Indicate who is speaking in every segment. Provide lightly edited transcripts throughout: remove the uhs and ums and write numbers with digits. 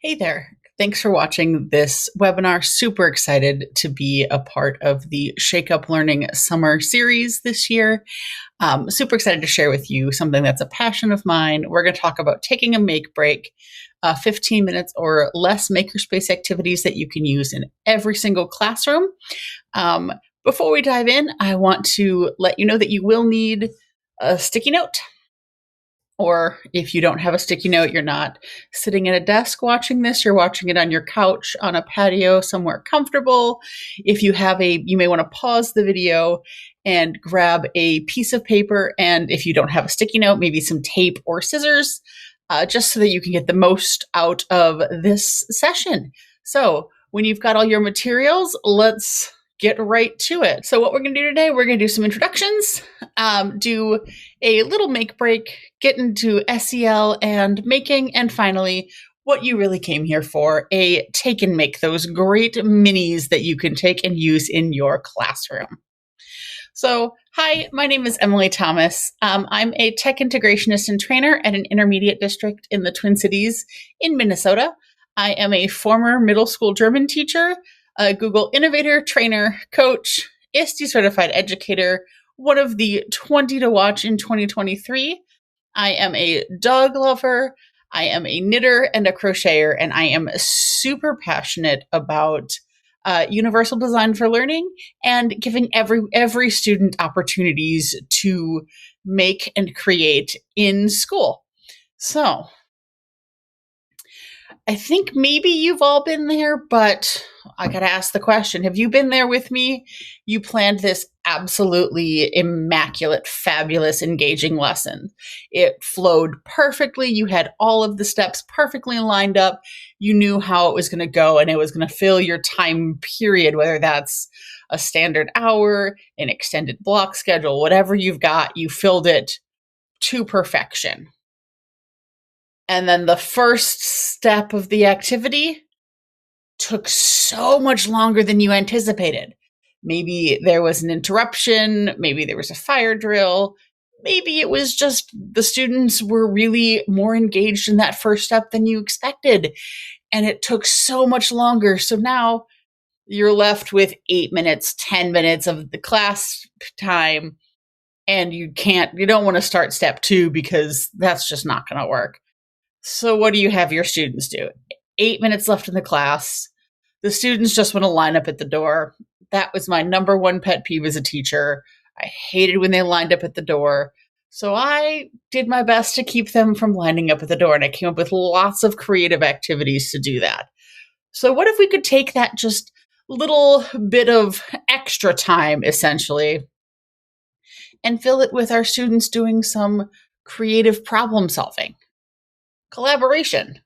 Speaker 1: Hey there. Thanks for watching this webinar. Super excited to be a part of the Shake Up Learning Summer Series this year. Super excited to share with you something that's a passion of mine. We're going to talk about taking a make break, 15 minutes or less Makerspace activities that you can use in every single classroom. Before we dive in, I want to let you know that you will need a sticky note. Or if you don't have a sticky note, you're not sitting at a desk watching this, you're watching it on your couch, on a patio, somewhere comfortable. If you have you may want to pause the video and grab a piece of paper. And if you don't have a sticky note, maybe some tape or scissors, just so that you can get the most out of this session. So when you've got all your materials, let's get right to it. So what we're going to do today, we're going to do some introductions, do a little make break, get into SEL and making, and finally, what you really came here for, a take and make, those great minis that you can take and use in your classroom. So, hi, my name is Emily Thomas. I'm a tech integrationist and trainer at an intermediate district in the Twin Cities in Minnesota. I am a former middle school German teacher, a Google Innovator, trainer, coach, ISTE certified educator, one of the 20 to watch in 2023. I am a dog lover. I am a knitter and a crocheter, and I am super passionate about universal design for learning and giving every student opportunities to make and create in school. So I think maybe you've all been there, but I got to ask the question, have you been there with me? You planned this absolutely immaculate, fabulous, engaging lesson. It flowed perfectly. You had all of the steps perfectly lined up. You knew how it was going to go, and it was going to fill your time period, whether that's a standard hour, an extended block schedule, whatever you've got, you filled it to perfection. And then the first step of the activity took so much longer than you anticipated. Maybe there was an interruption, maybe there was a fire drill, maybe it was just the students were really more engaged in that first step than you expected, and it took so much longer. So now you're left with 8 minutes, 10 minutes of the class time, and you don't want to start step 2 because that's just not going to work. So what do you have your students do? 8 minutes left in the class. The students just want to line up at the door. That was my number one pet peeve as a teacher. I hated when they lined up at the door. So I did my best to keep them from lining up at the door, and I came up with lots of creative activities to do that. So what if we could take that just little bit of extra time, essentially, and fill it with our students doing some creative problem solving? Collaboration,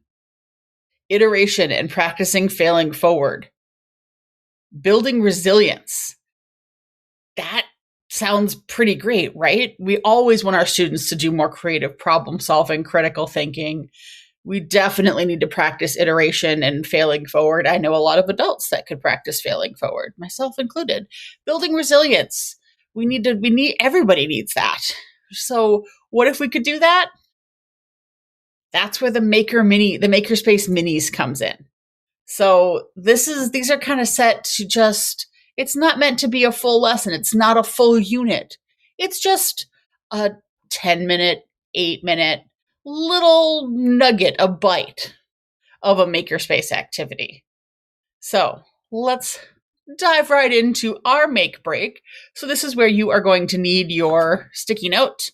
Speaker 1: iteration, and practicing failing forward. Building resilience. That sounds pretty great, right? We always want our students to do more creative problem solving, critical thinking. We definitely need to practice iteration and failing forward. I know a lot of adults that could practice failing forward, myself included. Building resilience. Everybody needs that. So what if we could do that? That's where the Makerspace minis comes in. So these are kind of set to just, it's not meant to be a full lesson. It's not a full unit. It's just a 10-minute, 8-minute little nugget, a bite of a Makerspace activity. So let's dive right into our make break. So this is where you are going to need your sticky note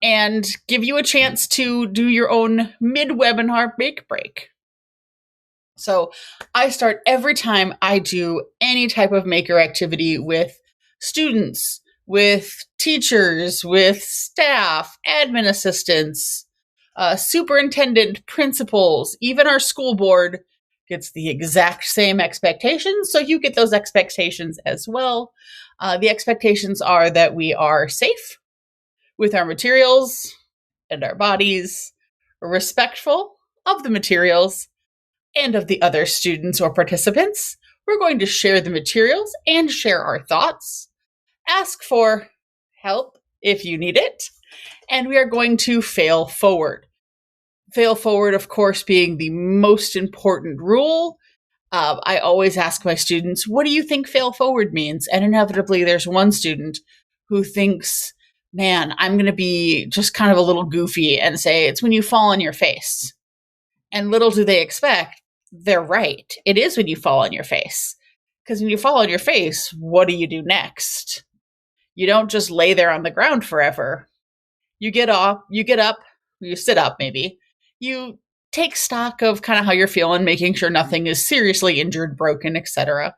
Speaker 1: and give you a chance to do your own mid-webinar make break. So I start every time I do any type of maker activity with students, with teachers, with staff, admin assistants, superintendent, principals, even our school board gets the exact same expectations. So you get those expectations as well. The expectations are that we are safe with our materials and our bodies, respectful of the materials and of the other students or participants. We're going to share the materials and share our thoughts, ask for help if you need it, and we are going to fail forward. Fail forward, of course, being the most important rule. I always ask my students, what do you think fail forward means? And inevitably, there's one student who thinks, man, I'm going to be just kind of a little goofy and say, it's when you fall on your face. And little do they expect, they're right. It is when you fall on your face. Because when you fall on your face, what do you do next? You don't just lay there on the ground forever. You get off, you get up, you sit up maybe. You take stock of kind of how you're feeling, making sure nothing is seriously injured, broken, etc.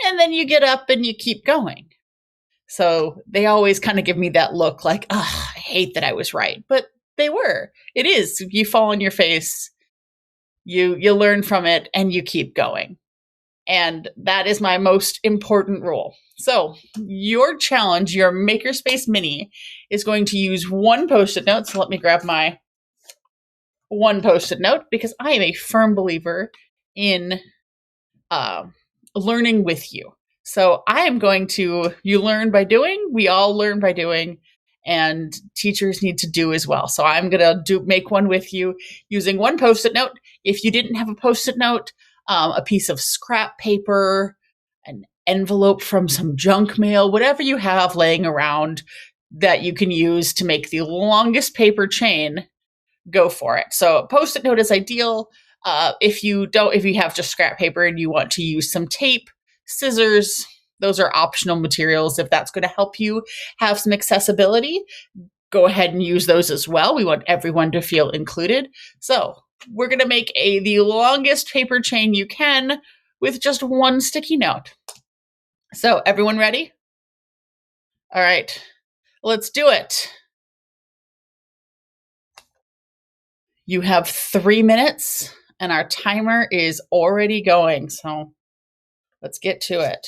Speaker 1: And then you get up and you keep going. So they always kind of give me that look like, oh, I hate that I was right. But they were. It is. You fall on your face, you learn from it, and you keep going. And that is my most important rule. So, your challenge, your Makerspace Mini, is going to use one post it note. So, let me grab my one post it note because I am a firm believer in uh, learning with you. So, I am going to, you learn by doing, we all learn by doing, and teachers need to do as well. So, I'm going to make one with you using one post it note. If you didn't have a post it note, a piece of scrap paper, an envelope from some junk mail, whatever you have laying around that you can use to make the longest paper chain, go for it. So post-it note is ideal. If you have just scrap paper and you want to use some tape, scissors, those are optional materials. If that's going to help you have some accessibility, go ahead and use those as well. We want everyone to feel included. So we're going to make the longest paper chain you can with just one sticky note. So everyone ready? All right, let's do it. You have 3 minutes and our timer is already going. So let's get to it.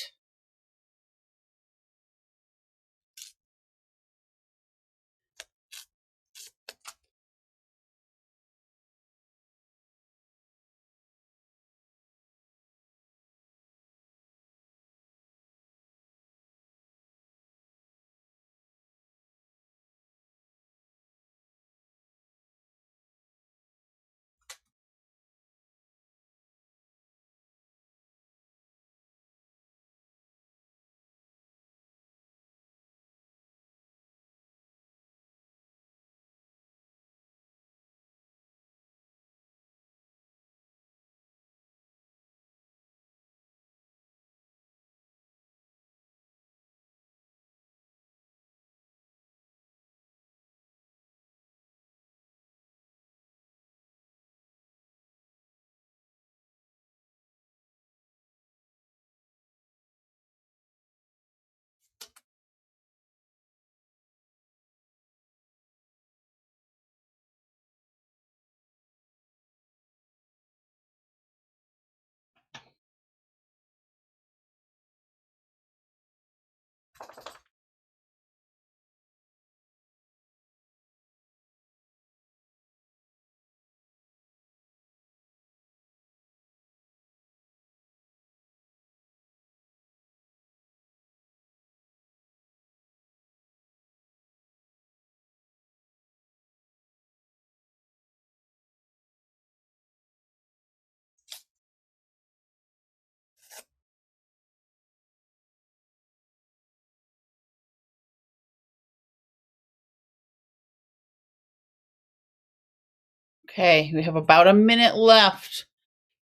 Speaker 1: Okay, we have about a minute left.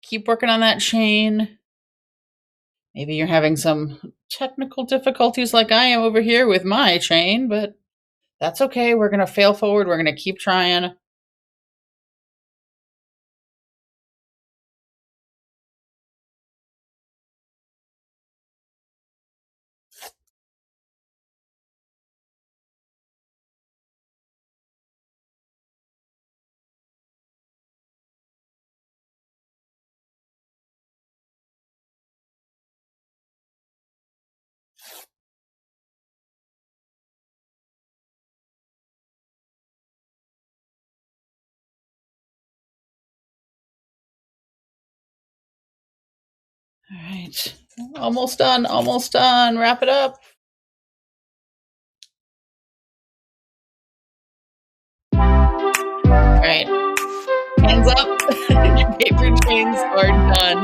Speaker 1: Keep working on that chain. Maybe you're having some technical difficulties like I am over here with my chain, but that's okay. We're going to fail forward. We're going to keep trying. All right. Almost done. Almost done. Wrap it up. All right. Hands up. Your paper chains are done.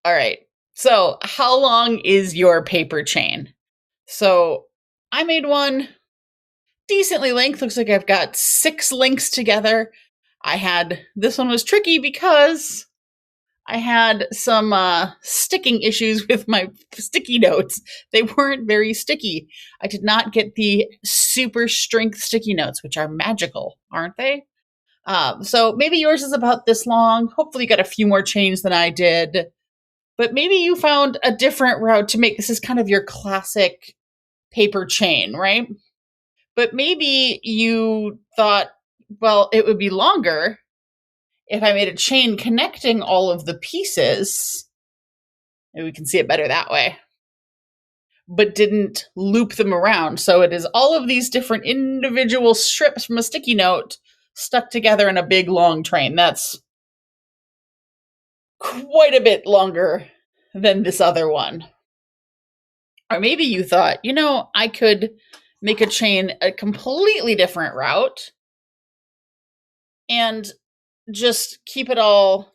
Speaker 1: All right. So, how long is your paper chain? So, I made one decently length. Looks like I've got 6 links together. This one was tricky because I had some sticking issues with my sticky notes. They weren't very sticky. I did not get the super strength sticky notes, which are magical, aren't they? So maybe yours is about this long. Hopefully, you got a few more chains than I did. But maybe you found a different route to make this is kind of your classic paper chain, right? But maybe you thought, well, it would be longer if I made a chain connecting all of the pieces. Maybe we can see it better that way. But didn't loop them around. So it is all of these different individual strips from a sticky note stuck together in a big long train. That's quite a bit longer than this other one. Or maybe you thought, I could make a chain a completely different route and just keep it all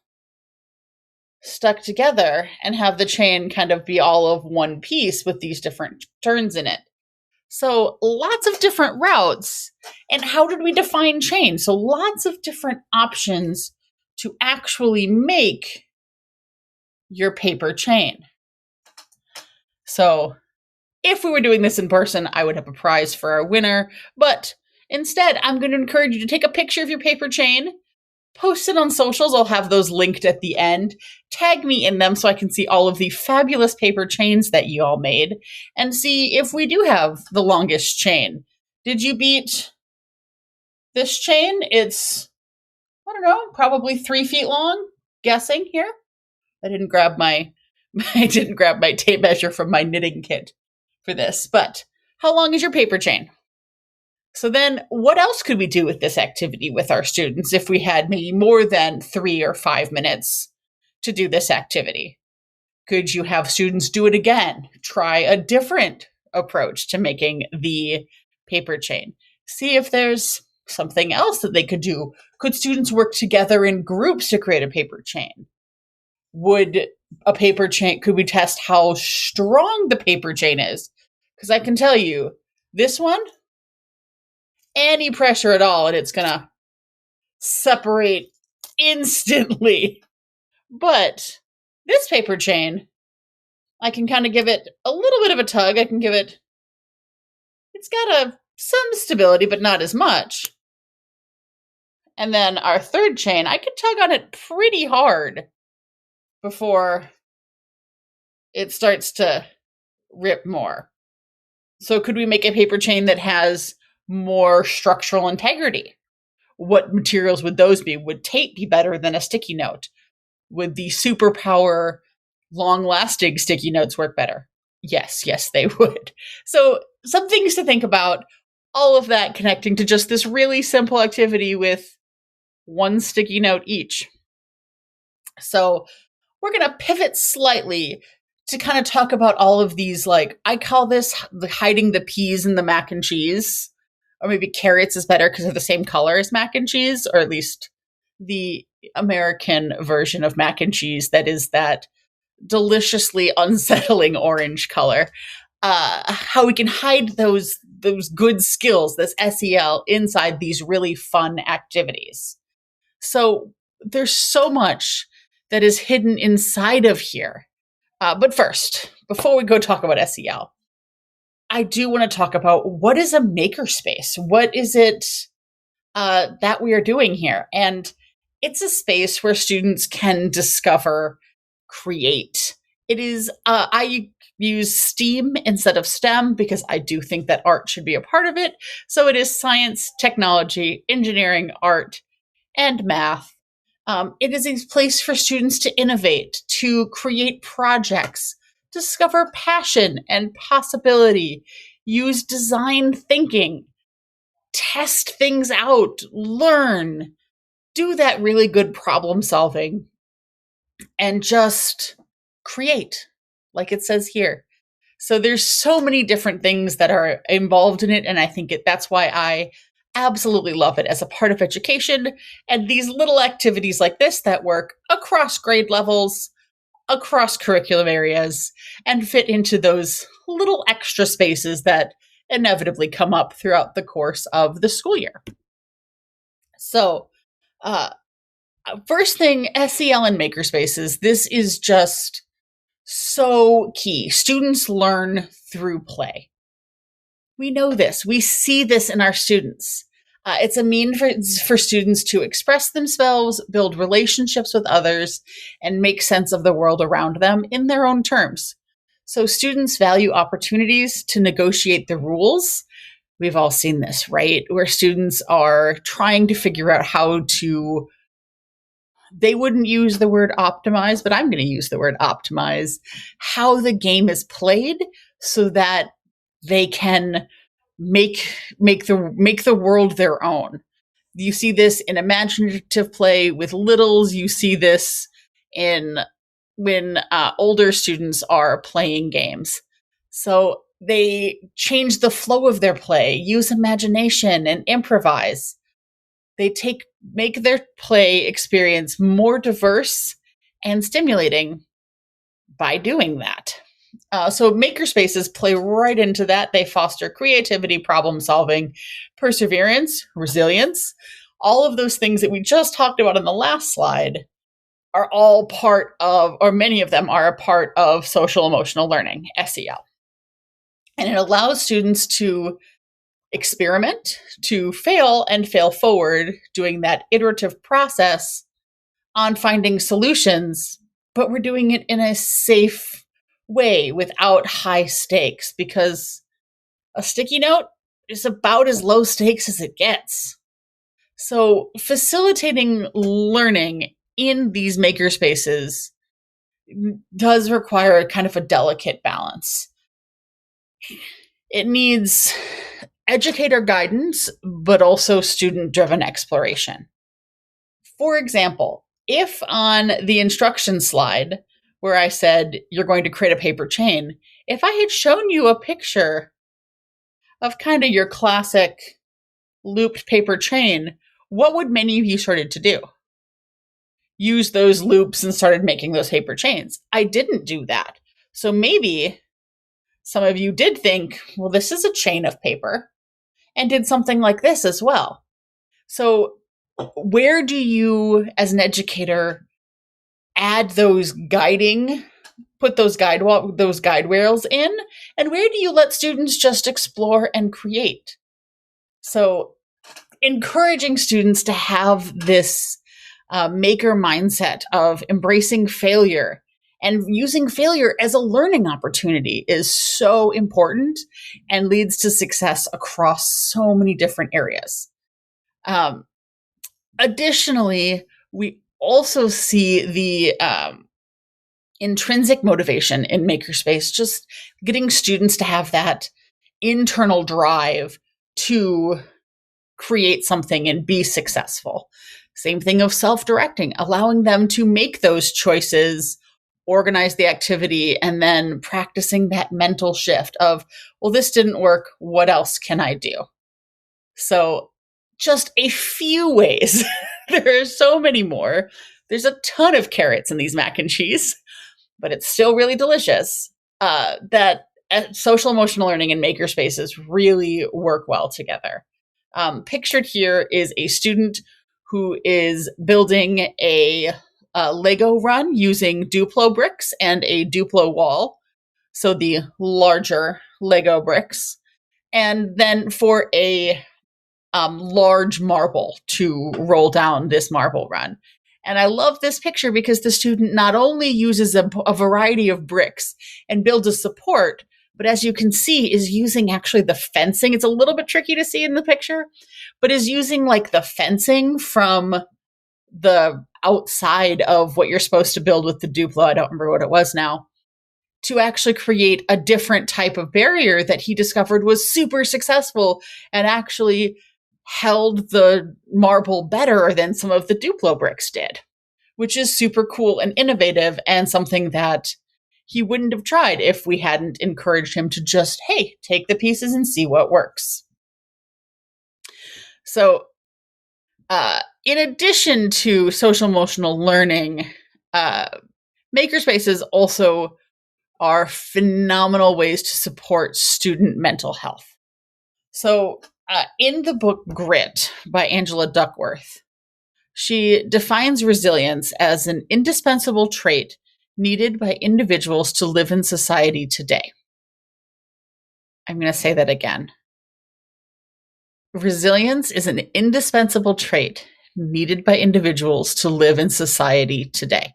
Speaker 1: stuck together and have the chain kind of be all of one piece with these different turns in it. So lots of different routes. And how did we define chain? So lots of different options to actually make your paper chain. So if we were doing this in person, I would have a prize for our winner. But instead, I'm going to encourage you to take a picture of your paper chain, post it on socials. I'll have those linked at the end. Tag me in them so I can see all of the fabulous paper chains that you all made and see if we do have the longest chain. Did you beat this chain? It's, I don't know, probably 3 feet long, guessing here. I didn't grab my tape measure from my knitting kit for this, but how long is your paper chain? So then what else could we do with this activity with our students if we had maybe more than 3 or 5 minutes to do this activity? Could you have students do it again? Try a different approach to making the paper chain. See if there's something else that they could do. Could students work together in groups to create a paper chain? Could we test how strong the paper chain is? Because I can tell you, this one, any pressure at all, and it's going to separate instantly. But this paper chain, I can kind of give it a little bit of a tug. It's got some stability, but not as much. And then our third chain, I could tug on it pretty hard before it starts to rip more. So could we make a paper chain that has more structural integrity? What materials would those be? Would tape be better than a sticky note? Would the superpower long-lasting sticky notes work better? Yes, they would. So some things to think about, all of that connecting to just this really simple activity with one sticky note each. So we're going to pivot slightly to kind of talk about all of these, I call this hiding the peas in the mac and cheese, or maybe carrots is better because they're the same color as mac and cheese, or at least the American version of mac and cheese that is that deliciously unsettling orange color. How we can hide those good skills, this SEL, inside these really fun activities. So there's so much that is hidden inside of here. But first, before we go talk about SEL, I do want to talk about what is a makerspace? What is it that we are doing here? And it's a space where students can discover, create. It is, I use STEAM instead of STEM because I do think that art should be a part of it. So it is science, technology, engineering, art, and math. It is a place for students to innovate, to create projects, discover passion and possibility, use design thinking, test things out, learn, do that really good problem solving, and just create, like it says here. So there's so many different things that are involved in it, and I think that's why I absolutely love it as a part of education. And these little activities like this that work across grade levels, across curriculum areas, and fit into those little extra spaces that inevitably come up throughout the course of the school year. So, uh, first thing, SEL and Makerspaces. This is just so key. Students learn through play. We know this. We see this in our students. It's a mean for students to express themselves, build relationships with others, and make sense of the world around them in their own terms. So students value opportunities to negotiate the rules. We've all seen this, right? Where students are trying to figure out how to, they wouldn't use the word optimize, but I'm going to use the word optimize, how the game is played so that they can make the world their own. You see this in imaginative play with littles. You see this in when older students are playing games. So they change the flow of their play, use imagination, and improvise. They make their play experience more diverse and stimulating by doing that. So makerspaces play right into that. They foster creativity, problem solving, perseverance, resilience. All of those things that we just talked about in the last slide are all part of, or many of them are a part of social emotional learning, SEL. And it allows students to experiment, to fail and fail forward, doing that iterative process on finding solutions, but we're doing it in a safe way without high stakes, because a sticky note is about as low stakes as it gets. So facilitating learning in these maker spaces does require a kind of a delicate balance. It needs educator guidance, but also student-driven exploration. For example, if on the instruction slide where I said you're going to create a paper chain, if I had shown you a picture of kind of your classic looped paper chain, what would many of you started to do? Use those loops and started making those paper chains. I didn't do that. So maybe some of you did think, well, this is a chain of paper, and did something like this as well. So where do you, as an educator, add those put those guide rails in, and where do you let students just explore and create? So encouraging students to have this maker mindset of embracing failure and using failure as a learning opportunity is so important and leads to success across so many different areas. Additionally, we also see the intrinsic motivation in Makerspace, just getting students to have that internal drive to create something and be successful. Same thing of self-directing, allowing them to make those choices, organize the activity, and then practicing that mental shift of, well, this didn't work. What else can I do? So just a few ways. There are so many more. There's a ton of carrots in these mac and cheese, but it's still really delicious. That social emotional learning and makerspaces really work well together. Pictured here is a student who is building a Lego run using Duplo bricks and a Duplo wall, so the larger Lego bricks, and then for a large marble to roll down this marble run. And I love this picture because the student not only uses a variety of bricks and builds a support, but as you can see, is using actually the fencing. It's a little bit tricky to see in the picture, but is using like the fencing from the outside of what you're supposed to build with the Duplo. I don't remember what it was now, to actually create a different type of barrier that he discovered was super successful and actually held the marble better than some of the Duplo bricks did, which is super cool and innovative and something that he wouldn't have tried if we hadn't encouraged him to just, hey, take the pieces and see what works. So, in addition to social emotional learning, uh, makerspaces also are phenomenal ways to support student mental health. So, in the book Grit by Angela Duckworth, she defines resilience as an indispensable trait needed by individuals to live in society today. I'm going to say that again. Resilience is an indispensable trait needed by individuals to live in society today.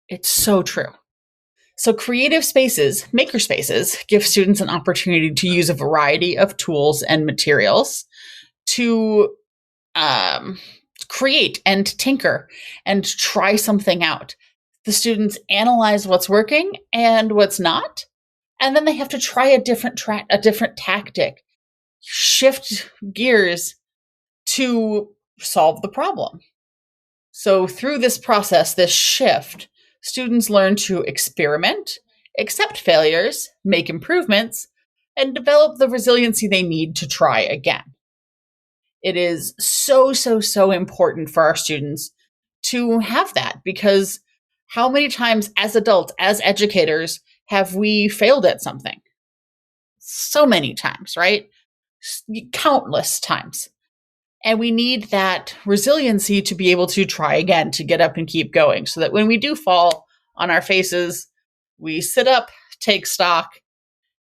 Speaker 1: It's so true. So, creative spaces, makerspaces, give students an opportunity to use a variety of tools and materials to create and tinker and try something out. The students analyze what's working and what's not, and then they have to try a different tactic, shift gears to solve the problem. So through this process, this shift, students learn to experiment, accept failures, make improvements, and develop the resiliency they need to try again. It is so, so, so important for our students to have that, because how many times as adults, as educators, have we failed at something? So many times, right? Countless times. And we need that resiliency to be able to try again, to get up and keep going, so that when we do fall on our faces, we sit up, take stock,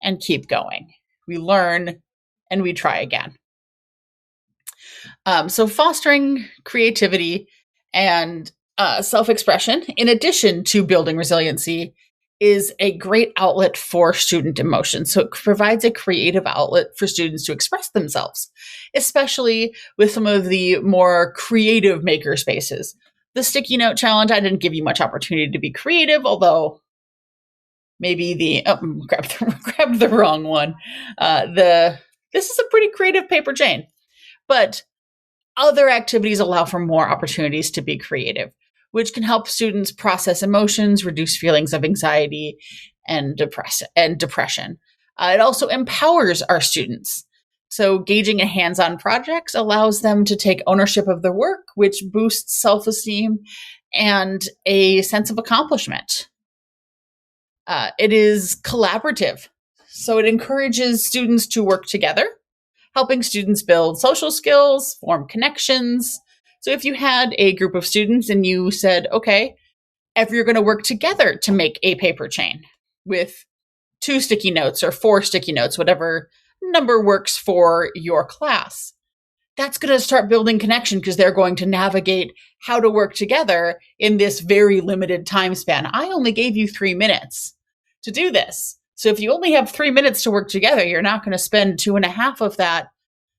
Speaker 1: and keep going. We learn and we try again. So fostering creativity and self-expression, in addition to building resiliency, is a great outlet for student emotion. So it provides a creative outlet for students to express themselves, especially with some of the more creative maker spaces. The sticky note challenge, I didn't give you much opportunity to be creative, although maybe grabbed the wrong one. This is a pretty creative paper chain, but other activities allow for more opportunities to be creative, which can help students process emotions, reduce feelings of anxiety and depression. It also empowers our students. So engaging in hands-on projects allows them to take ownership of their work, which boosts self-esteem and a sense of accomplishment. It is collaborative, so it encourages students to work together, helping students build social skills, form connections. So if you had a group of students and you said, okay, if you're going to work together to make a paper chain with 2 sticky notes or 4 sticky notes, whatever number works for your class, that's going to start building connection, because they're going to navigate how to work together in this very limited time span. I only gave you 3 minutes to do this. So if you only have 3 minutes to work together, you're not going to spend 2.5 of that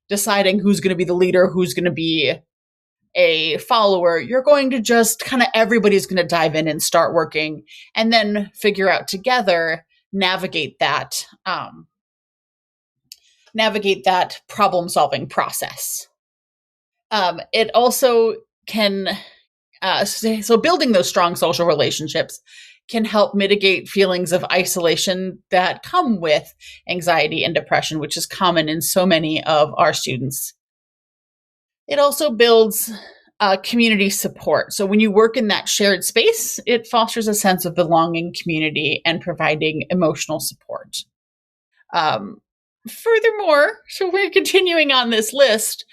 Speaker 1: deciding who's going to be the leader, who's going to be a follower. You're going to just everybody's going to dive in and start working, and then figure out together, navigate that problem solving process. It also can, so building those strong social relationships can help mitigate feelings of isolation that come with anxiety and depression, which is common in so many of our students. It also builds community support. So when you work in that shared space, it fosters a sense of belonging, community, and providing emotional support. Furthermore, so we're continuing on this list,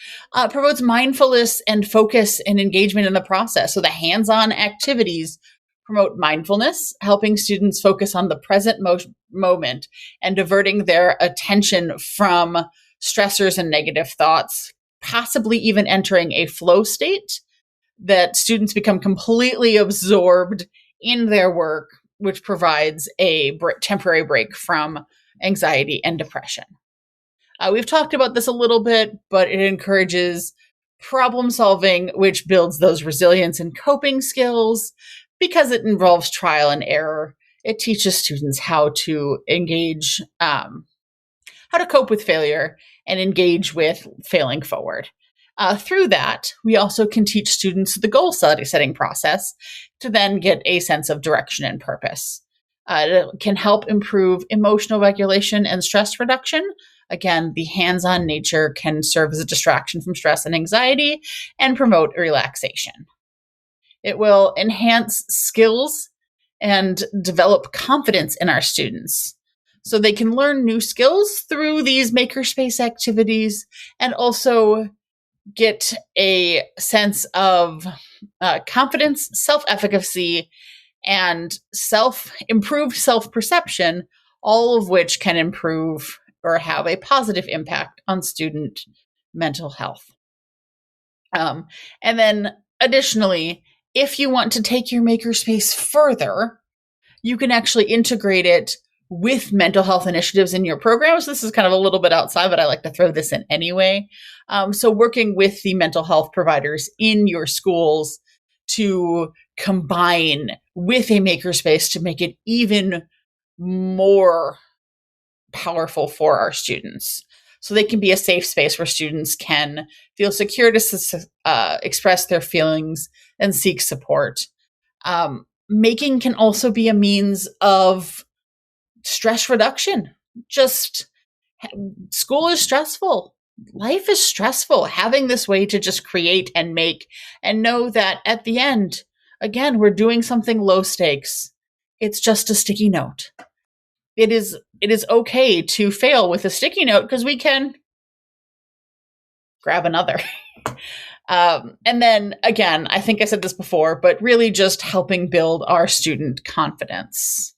Speaker 1: promotes mindfulness and focus and engagement in the process. So the hands-on activities promote mindfulness, helping students focus on the present moment and diverting their attention from stressors and negative thoughts, possibly even entering a flow state that students become completely absorbed in their work, which provides a temporary break from anxiety and depression. We've talked about this a little bit, but it encourages problem solving, which builds those resilience and coping skills. Because it involves trial and error, it teaches students how to engage, how to cope with failure and engage with failing forward. Through that, we also can teach students the goal setting process to then get a sense of direction and purpose. It can help improve emotional regulation and stress reduction Again, the hands-on nature can serve as a distraction from stress and anxiety and promote relaxation. It will enhance skills and develop confidence in our students. So they can learn new skills through these makerspace activities and also get a sense of confidence, self-efficacy, and improved self-perception, all of which can improve or have a positive impact on student mental health. And then additionally, if you want to take your makerspace further, you can actually integrate it with mental health initiatives in your programs. This is kind of a little bit outside, but I like to throw this in anyway. So working with the mental health providers in your schools to combine with a makerspace to make it even more powerful for our students. So they can be a safe space where students can feel secure to express their feelings and seek support. Making can also be a means of stress reduction. Just school is stressful. Life is stressful. Having this way to just create and make and know that at the end, again, we're doing something low stakes. It's just a sticky note. It is okay to fail with a sticky note because we can grab another. And then again, I think I said this before, but really just helping build our student confidence.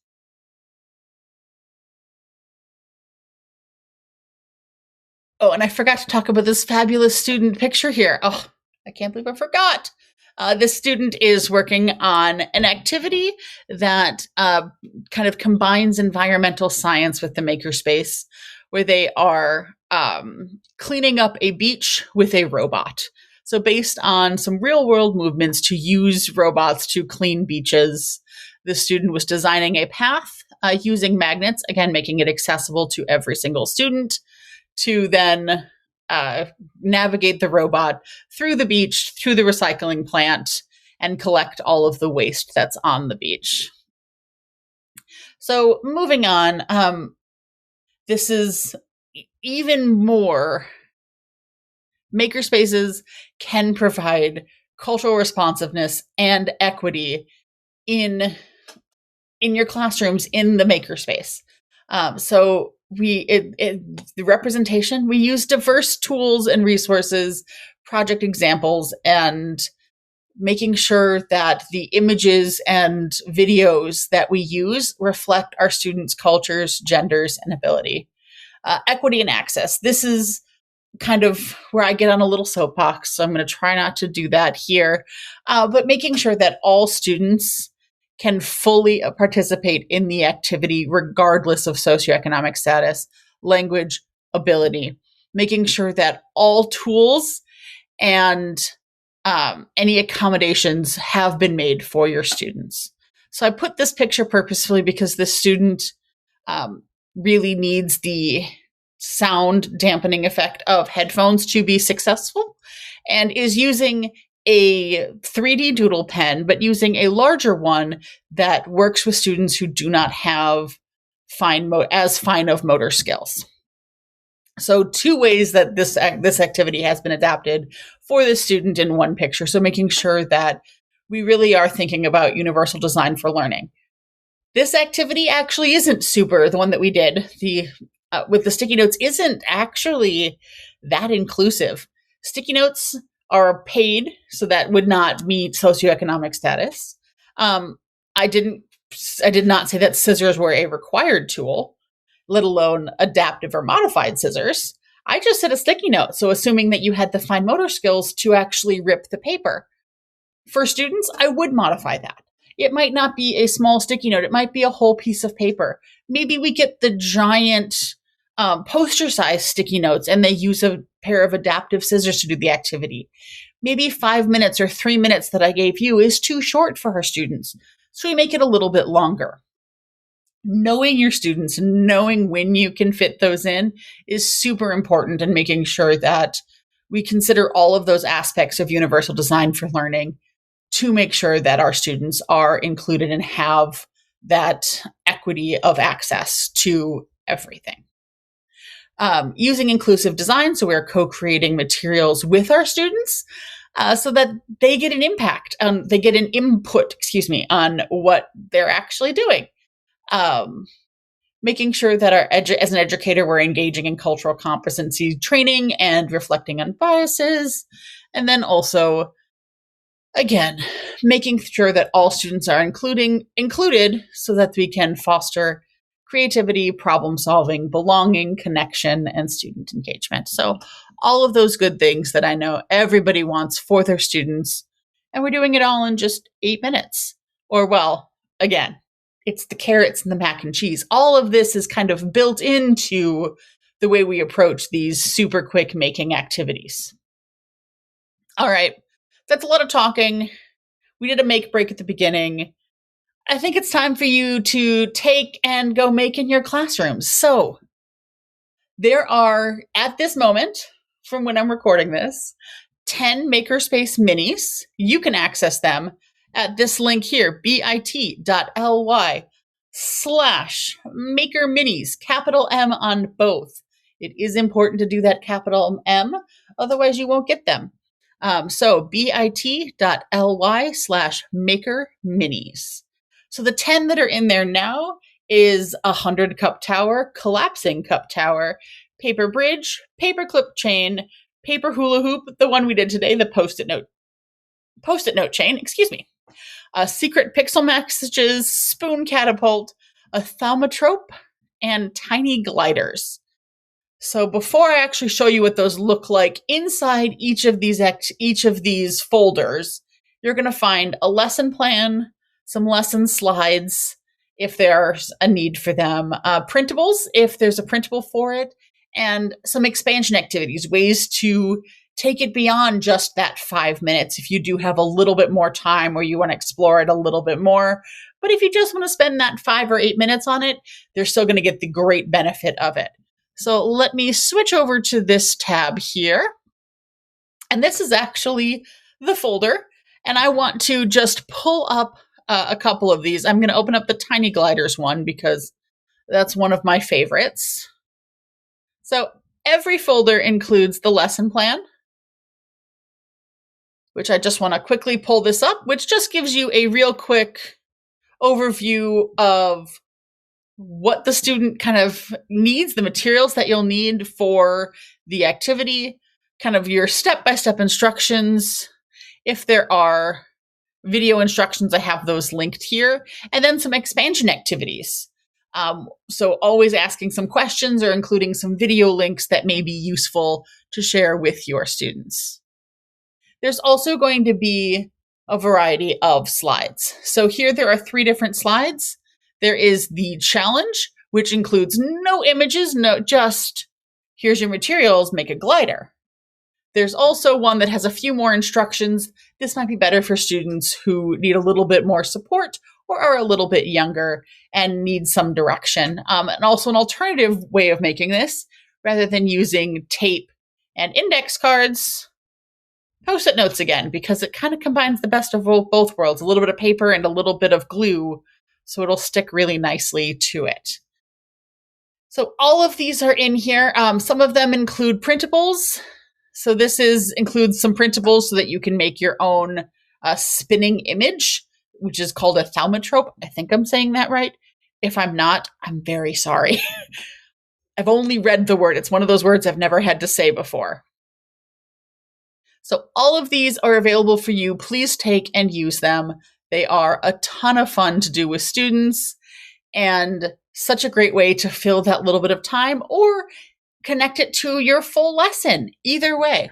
Speaker 1: Oh, and I forgot to talk about this fabulous student picture here. Oh, I can't believe I forgot. This student is working on an activity that kind of combines environmental science with the makerspace, where they are cleaning up a beach with a robot. So based on some real world movements to use robots to clean beaches, the student was designing a path using magnets, again, making it accessible to every single student to then navigate the robot through the beach, through the recycling plant, and collect all of the waste that's on the beach. So moving on, this is even more. Makerspaces can provide cultural responsiveness and equity in your classrooms in the makerspace. So the representation, we use diverse tools and resources, project examples, and making sure that the images and videos that we use reflect our students' cultures, genders, and ability. Equity and access. This is kind of where I get on a little soapbox, so I'm going to try not to do that here. But making sure that all students can fully participate in the activity regardless of socioeconomic status, language, ability, making sure that all tools and any accommodations have been made for your students. So I put this picture purposefully because this student really needs the sound dampening effect of headphones to be successful and is using a 3D doodle pen, but using a larger one that works with students who do not have as fine of motor skills. So 2 ways that this activity has been adapted for the student in one picture. So making sure that we really are thinking about universal design for learning. This activity actually isn't the one that we did, with the sticky notes, isn't actually that inclusive. Sticky notes are paid, so that would not meet socioeconomic status. I did not say that scissors were a required tool, let alone adaptive or modified scissors. I just said a sticky note, so assuming that you had the fine motor skills to actually rip the paper. For students, I would modify that. It might not be a small sticky note. It might be a whole piece of paper. Maybe we get the giant poster-sized sticky notes and they use a pair of adaptive scissors to do the activity. Maybe 5 minutes or 3 minutes that I gave you is too short for our students, so we make it a little bit longer. Knowing your students, knowing when you can fit those in is super important, and making sure that we consider all of those aspects of universal design for learning to make sure that our students are included and have that equity of access to everything. Using inclusive design, so we're co-creating materials with our students so that they get an impact, they get an input, on what they're actually doing. Making sure that as an educator, we're engaging in cultural competency training and reflecting on biases. And then also, again, making sure that all students are included so that we can foster creativity, problem solving, belonging, connection, and student engagement. So all of those good things that I know everybody wants for their students. And we're doing it all in just 8 minutes. Or, well, again, it's the carrots and the mac and cheese. All of this is kind of built into the way we approach these super quick making activities. All right, that's a lot of talking. We did a make break at the beginning. I think it's time for you to take and go make in your classrooms. So there are, at this moment, from when I'm recording this, 10 Makerspace minis. You can access them at this link here, bit.ly/maker minis, capital M on both. It is important to do that capital M, otherwise you won't get them. So bit.ly/maker minis. So the 10 that are in there now is a 100 cup tower, collapsing cup tower, paper bridge, paper clip chain, paper hula hoop, the one we did today, the post-it note chain, secret pixel messages, spoon catapult, a thaumatrope, and tiny gliders. So before I actually show you what those look like, inside each of these folders, you're going to find a lesson plan, some lesson slides, if there's a need for them, printables, if there's a printable for it, and some expansion activities, ways to take it beyond just that 5 minutes if you do have a little bit more time or you want to explore it a little bit more. But if you just want to spend that 5 or 8 minutes on it, they're still going to get the great benefit of it. So let me switch over to this tab here. And this is actually the folder. And I want to just pull up a couple of these. I'm going to open up the Tiny Gliders one because that's one of my favorites. So every folder includes the lesson plan, which I just want to quickly pull this up, which just gives you a real quick overview of what the student kind of needs, the materials that you'll need for the activity, kind of your step-by-step instructions. If there are video instructions, I have those linked here, and then some expansion activities. So always asking some questions or including some video links that may be useful to share with your students. There's also going to be a variety of slides. So here there are 3 different slides. There is the challenge, which includes no images, just here's your materials, make a glider. There's also one that has a few more instructions. This might be better for students who need a little bit more support or are a little bit younger and need some direction. And also an alternative way of making this, rather than using tape and index cards, Post-it notes again, because it kind of combines the best of both worlds, a little bit of paper and a little bit of glue, so it'll stick really nicely to it. So all of these are in here. Some of them include printables. So this includes some printables so that you can make your own spinning image, which is called a thaumatrope. I think I'm saying that right. If I'm not, I'm very sorry. I've only read the word. It's one of those words I've never had to say before. So all of these are available for you. Please take and use them. They are a ton of fun to do with students and such a great way to fill that little bit of time or connect it to your full lesson, either way.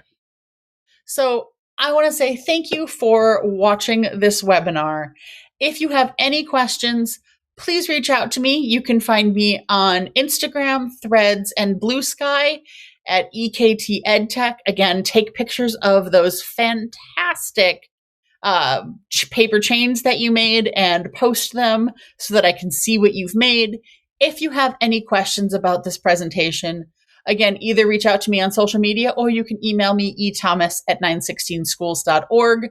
Speaker 1: So I want to say thank you for watching this webinar. If you have any questions, please reach out to me. You can find me on Instagram, Threads, and Blue Sky at EKT EdTech. Again, take pictures of those fantastic paper chains that you made and post them so that I can see what you've made. If you have any questions about this presentation, again, either reach out to me on social media or you can email me ethomas@916schools.org.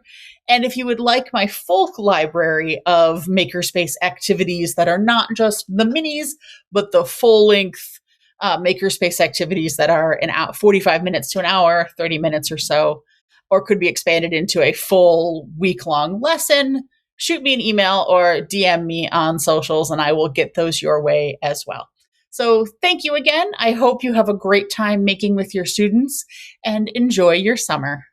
Speaker 1: And if you would like my full library of Makerspace activities that are not just the minis, but the full-length makerspace activities that are 45 minutes to an hour, 30 minutes or so, or could be expanded into a full week-long lesson, shoot me an email or DM me on socials and I will get those your way as well. So thank you again. I hope you have a great time making with your students and enjoy your summer.